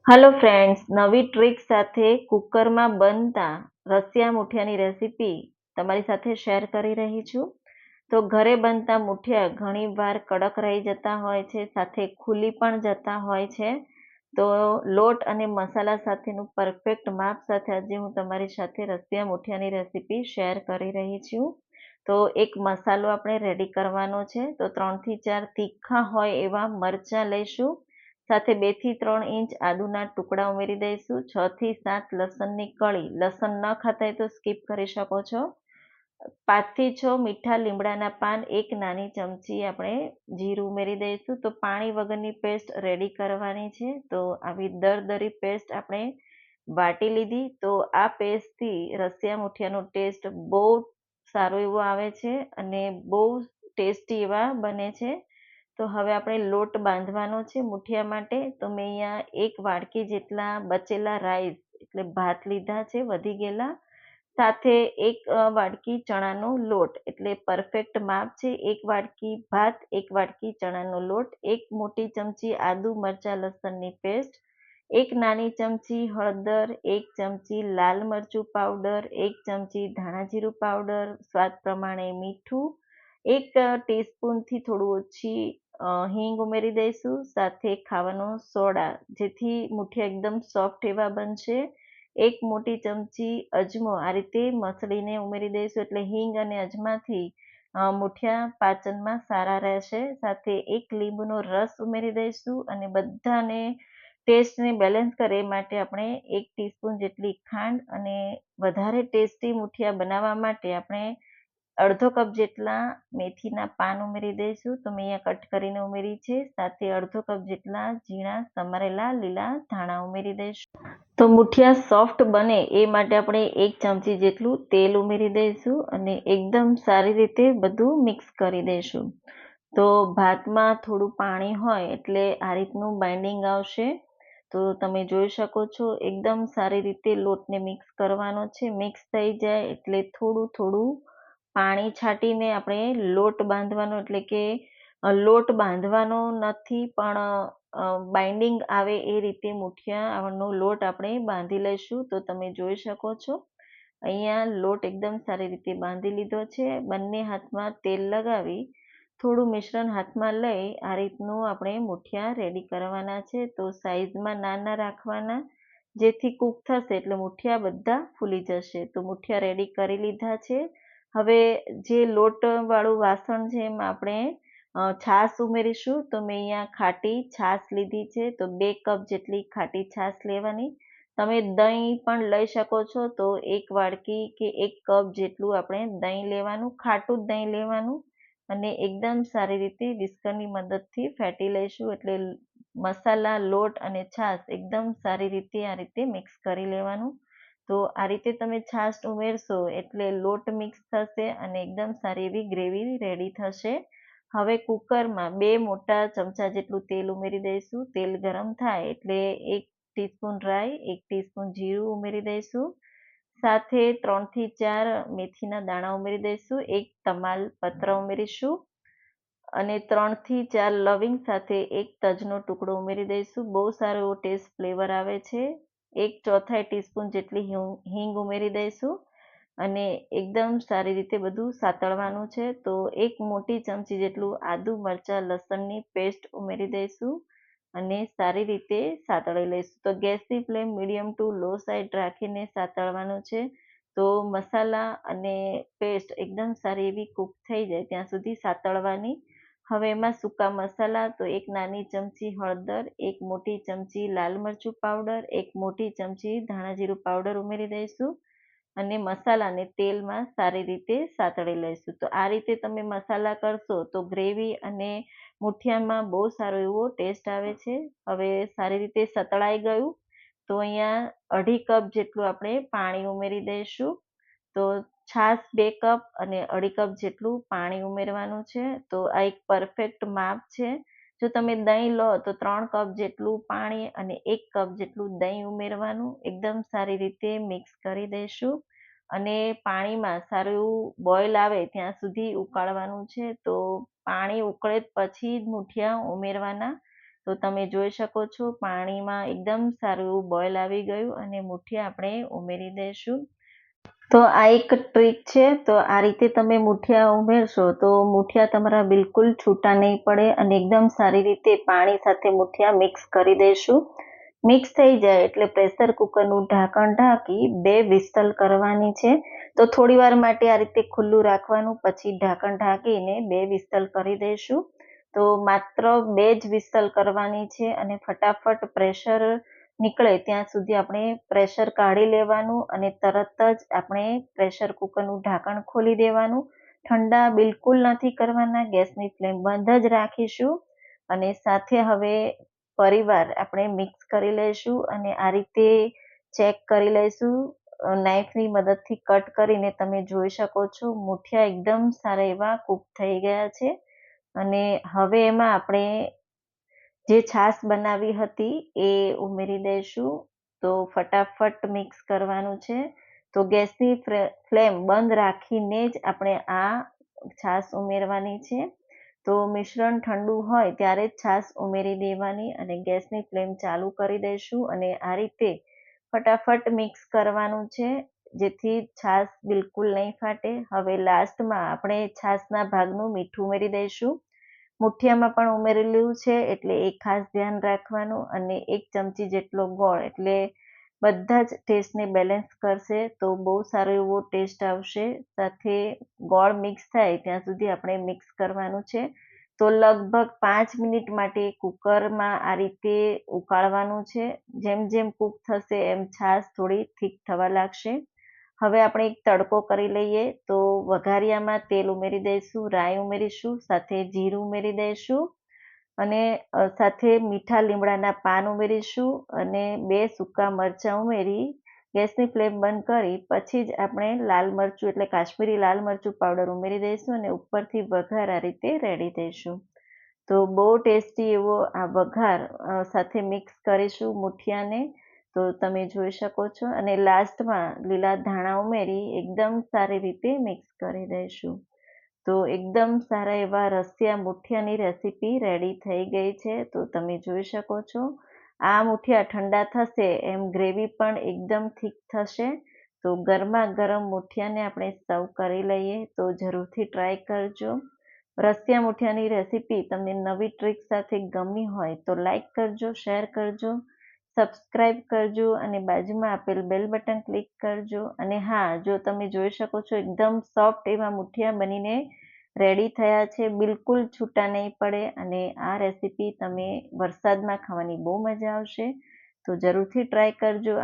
Hello friends, નવી trick સાથે કુકરમાં બનતા રસિયા મુઠિયાની રેસીપી તમારી સાથે શેર કરી રહી છું. તો ઘરે બનતા મુઠિયા ઘણીવાર કડક રહી જતા હોય છે, સાથે ખુલી પણ જતા હોય છે. તો લોટ અને મસાલા સાથેનું પરફેક્ટ માપ સાથે આજે હું તમારી સાથે રસિયા મુઠિયાની રેસીપી શેર કરી રહી છું. તો એક મસાલો આપણે રેડી કરવાનો છે. તો 3 થી 4 તીખા હોય એવા મરચાં લઈશું. સાથે 2 થી 3 ઇંચ આદુના ટુકડા ઉમેરી દઈશું. 6 થી 7 લસણની કળી. લસણ ન ખાતા હોય તો સ્કીપ કરી શકો છો. 5 થી 6 મીઠા લીમડાના પાન, એક નાની ચમચી આપણે જીરું ઉમેરી દઈશું. તો પાણી વગરની પેસ્ટ રેડી કરવાની છે. તો આવી દરદરી પેસ્ટ આપણે વાટી લીધી. તો આ પેસ્ટથી રસિયા મુઠિયાનો ટેસ્ટ બહુ સારો એવો આવે છે અને બહુ ટેસ્ટી એવા બને છે. તો હવે આપણે લોટ બાંધવાનો છે મુઠિયા માટે. તો મેં અહીંયા 1 વાડકી જેટલા બચેલા રાઈસ એટલે ભાત લીધા છે વધી ગયેલા, સાથે 1 વાડકી ચણાનો લોટ એટલે પરફેક્ટ માપ છે. 1 વાડકી ભાત, 1 વાડકી ચણાનો લોટ, 1 મોટી ચમચી આદુ મરચાં લસણની પેસ્ટ, 1 નાની ચમચી હળદર, 1 ચમચી લાલ મરચું પાવડર, 1 ચમચી ધાણા જીરું પાવડર, સ્વાદ પ્રમાણે મીઠું, 1 ટીસ્પૂનથી થોડું ઓછી હિંગ ઉમેરી દઈશું, સાથે ખાવાનો સોડા, જેથી મુઠિયા એકદમ સોફ્ટ એવા બનશે. 1 મોટી ચમચી અજમો આ રીતે મસળીને ઉમેરી દઈશું, એટલે હિંગ અને અજમાથી મુઠિયા પાચનમાં સારા રહેશે. સાથે 1 લીંબુનો રસ ઉમેરી દઈશું અને બધાને ટેસ્ટને બેલેન્સ કરે એ માટે આપણે 1 ટીસ્પૂન જેટલી ખાંડ, અને વધારે ટેસ્ટી મુઠિયા બનાવવા માટે આપણે અડધો કપ જેટલા મેથીના પાન ઉમેરી દઈશું. તો મેં અહીંયા કટ કરીને ઉમેરી છે. સાથે અડધો કપ જેટલા ઝીણા સમારેલા લીલા ધાણા ઉમેરી દઈશું. તો મુઠિયા સોફ્ટ બને એ માટે આપણે 1 ચમચી જેટલું તેલ ઉમેરી દઈશું અને એકદમ સારી રીતે બધું મિક્સ કરી દઈશું. તો ભાતમાં થોડું પાણી હોય એટલે આ રીતનું બાઇન્ડિંગ આવશે. તો તમે જોઈ શકો છો એકદમ સારી રીતે લોટને મિક્સ કરવાનો છે. મિક્સ થઈ જાય એટલે થોડું થોડું પાણી છાંટીને આપણે લોટ બાંધવાનો, એટલે કે લોટ બાંધવાનો નથી પણ બાઇન્ડિંગ આવે એ રીતે મુઠિયાનો લોટ આપણે બાંધી લઈશું. તો તમે જોઈ શકો છો અહીંયા લોટ એકદમ સારી રીતે બાંધી લીધો છે. બંને હાથમાં તેલ લગાવી થોડું મિશ્રણ હાથમાં લઈ આ રીતનું આપણે મુઠિયા રેડી કરવાના છે. તો સાઈઝમાં નાના રાખવાના, જેથી કૂક થશે એટલે મુઠિયા બધા ફૂલી જશે. તો મુઠિયા રેડી કરી લીધા છે. હવે જે લોટવાળું વાસણ છે એમાં આપણે છાશ ઉમેરીશું. તો મેં અહીંયા ખાટી છાશ લીધી છે. તો 2 કપ જેટલી ખાટી છાશ લેવાની. તમે દહીં પણ લઈ શકો છો. તો 1 વાડકી કે 1 કપ જેટલું આપણે દહીં લેવાનું, ખાટું જ દહીં લેવાનું, અને એકદમ સારી રીતે વિસ્કરની મદદથી ફેટી લઈશું. એટલે મસાલા, લોટ અને છાશ એકદમ સારી રીતે આ રીતે મિક્સ કરી લેવાનું. તો આ રીતે તમે છાશ ઉમેરશો એટલે લોટ મિક્સ થશે અને એકદમ સારી એવી ગ્રેવી રેડી થશે. હવે કુકરમાં 2 મોટા ચમચા જેટલું તેલ ઉમેરી દઈશું. તેલ ગરમ થાય એટલે 1 ટીસ્પૂન રાઈ, 1 ટીસ્પૂન જીરું ઉમેરી દઈશું. સાથે 3 થી 4 મેથીના દાણા ઉમેરી દઈશું. 1 તમાલપત્ર ઉમેરીશું અને 3 થી 4 લવિંગ સાથે 1 તજનો ટુકડો ઉમેરી દઈશું. બહુ સારો એવો ટેસ્ટ ફ્લેવર આવે છે. 1/4 ટીસ્પૂન જેટલી હિંગ ઉમેરી દઈશું અને એકદમ સારી રીતે બધું સાતળવાનું છે. તો 1 મોટી ચમચી જેટલું આદુ મરચાં લસણની પેસ્ટ ઉમેરી દઈશું અને સારી રીતે સાતળી લઈશું. તો ગેસની ફ્લેમ મીડિયમ ટુ લો સાઈડ રાખીને સાતળવાનું છે. તો મસાલા અને પેસ્ટ એકદમ સારી એવી કૂક થઈ જાય ત્યાં સુધી સાતળવાની. હવે એમાં સૂકા મસાલા, તો 1 નાની ચમચી હળદર, 1 મોટી ચમચી લાલ મરચું પાવડર, 1 મોટી ચમચી ધાણા જીરું પાવડર ઉમેરી દઈશું અને મસાલાને તેલમાં સારી રીતે સાતળી લઈશું. તો આ રીતે તમે મસાલા કરશો તો ગ્રેવી અને મુઠિયામાં બહુ સારો એવો ટેસ્ટ આવે છે. હવે સારી રીતે સતળાઈ ગયું તો અહીંયા 2.5 કપ જેટલું આપણે પાણી ઉમેરી દઈશું. તો છાશ 2 કપ અને 2.5 કપ જેટલું પાણી ઉમેરવાનું છે. તો આ એક પરફેક્ટ માપ છે. જો તમે દહીં લો તો 3 કપ જેટલું પાણી અને 1 કપ જેટલું દહીં ઉમેરવાનું. એકદમ સારી રીતે મિક્સ કરી દઈશું અને પાણીમાં સારું એવું બોઇલ આવે ત્યાં સુધી ઉકાળવાનું છે. તો પાણી ઉકળે પછી જ મુઠિયા ઉમેરવાના. તો તમે જોઈ શકો છો પાણીમાં એકદમ સારું એવું બોઇલ આવી ગયું અને મુઠિયા આપણે ઉમેરી દઈશું. તો આ એક ટ્રીક છે. તો આ રીતે તમે મુઠિયા ઉમેરશો તો મુઠિયા તમારા બિલકુલ છૂટા નહીં પડે અને એકદમ સારી રીતે પાણી સાથે મુઠિયા મિક્સ કરી દઈશું. મિક્સ થઈ જાય એટલે પ્રેશર કુકરનું ઢાંકણ ઢાંકી 2 વિસ્ટલ કરવાની છે. તો થોડી વાર માટે આ રીતે ખુલ્લું રાખવાનું, પછી ઢાંકણ ઢાંકીને 2 વિસ્ટલ કરી દઈશું. તો માત્ર 2 જ વિસ્ટલ કરવાની છે અને ફટાફટ પ્રેશર નીકળે ત્યાં સુધી આપણે પ્રેશર કાઢી લેવાનું અને તરત જ આપણે પ્રેશર કુકરનું ઢાંકણ ખોલી દેવાનું. ઠંડા બિલકુલ નથી કરવાના, ગેસની ફ્લેમ બંધ જ રાખીશું અને સાથે હવે ફરીવાર આપણે મિક્સ કરી લઈશું અને આ રીતે ચેક કરી લઈશું. નાઈફની મદદથી કટ કરીને તમે જોઈ શકો છો મુઠિયા એકદમ સારા એવા કૂક થઈ ગયા છે. અને હવે એમાં આપણે જે છાશ બનાવી હતી એ ઉમેરી દઈશું. તો ફટાફટ મિક્સ કરવાનું છે. તો ગેસની ફ્લેમ બંધ રાખીને જ આપણે આ છાશ ઉમેરવાની છે. તો મિશ્રણ ઠંડુ હોય ત્યારે જ છાશ ઉમેરી દેવાની અને ગેસની ફ્લેમ ચાલુ કરી દઈશું અને આ રીતે ફટાફટ મિક્સ કરવાનું છે જેથી છાશ બિલકુલ નહીં ફાટે. હવે લાસ્ટમાં આપણે છાશના ભાગનું મીઠું ઉમેરી દઈશું. મુઠિયામાં પણ ઉમેરેલું છે એટલે એ ખાસ ધ્યાન રાખવાનું અને 1 ચમચી જેટલો ગોળ, એટલે બધા જ ટેસ્ટને બેલેન્સ કરશે તો બહુ સારો એવો ટેસ્ટ આવશે. સાથે ગોળ મિક્સ થાય ત્યાં સુધી આપણે મિક્સ કરવાનું છે. તો લગભગ 5 મિનિટ માટે કુકરમાં આ રીતે ઉકાળવાનું છે. જેમ જેમ કૂક થશે એમ છાશ થોડી થીક થવા લાગશે. હવે આપણે એક તડકો કરી લઈએ. તો વઘારિયામાં તેલ ઉમેરી દઈશું, રાઈ ઉમેરીશું, સાથે જીરું ઉમેરી દઈશું અને સાથે મીઠા લીમડાના પાન ઉમેરીશું અને 2 સૂકા મરચાં ઉમેરી ગેસની ફ્લેમ બંધ કરી પછી જ આપણે લાલ મરચું એટલે કાશ્મીરી લાલ મરચું પાવડર ઉમેરી દઈશું અને ઉપરથી વઘાર આ રીતે રેડી દઈશું. તો બહુ ટેસ્ટી એવો આ વઘાર સાથે મિક્સ કરીશું મુઠિયાને. તો તમે જોઈ શકો છો અને લાસ્ટમાં લીલા ધાણા ઉમેરી એકદમ સારી રીતે મિક્સ કરી દઈશું. તો એકદમ સારા એવા રસિયા મુઠિયાની રેસીપી રેડી થઈ ગઈ છે. તો તમે જોઈ શકો છો આ મુઠિયા ઠંડા થશે એમ ગ્રેવી પણ એકદમ થીક થશે. તો ગરમા ગરમ મુઠિયાને આપણે સર્વ કરી લઈએ. તો જરૂરથી ટ્રાય કરજો. રસિયા મુઠિયાની રેસીપી તમને નવી ટ્રીક સાથે ગમી હોય તો લાઈક કરજો, શેર કરજો, સબસ્ક્રાઇબ કરજો અને બાજુમાં આપેલ બેલ બટન ક્લિક કરજો. અને હા, જો તમે જોઈ શકો છો એકદમ સોફ્ટ એવા મુઠિયા બનીને રેડી થયા છે, બિલકુલ છૂટા નહીં પડે અને આ રેસીપી તમે વરસાદમાં ખાવાની બહુ મજા આવશે. તો જરૂરથી ટ્રાય કરજો.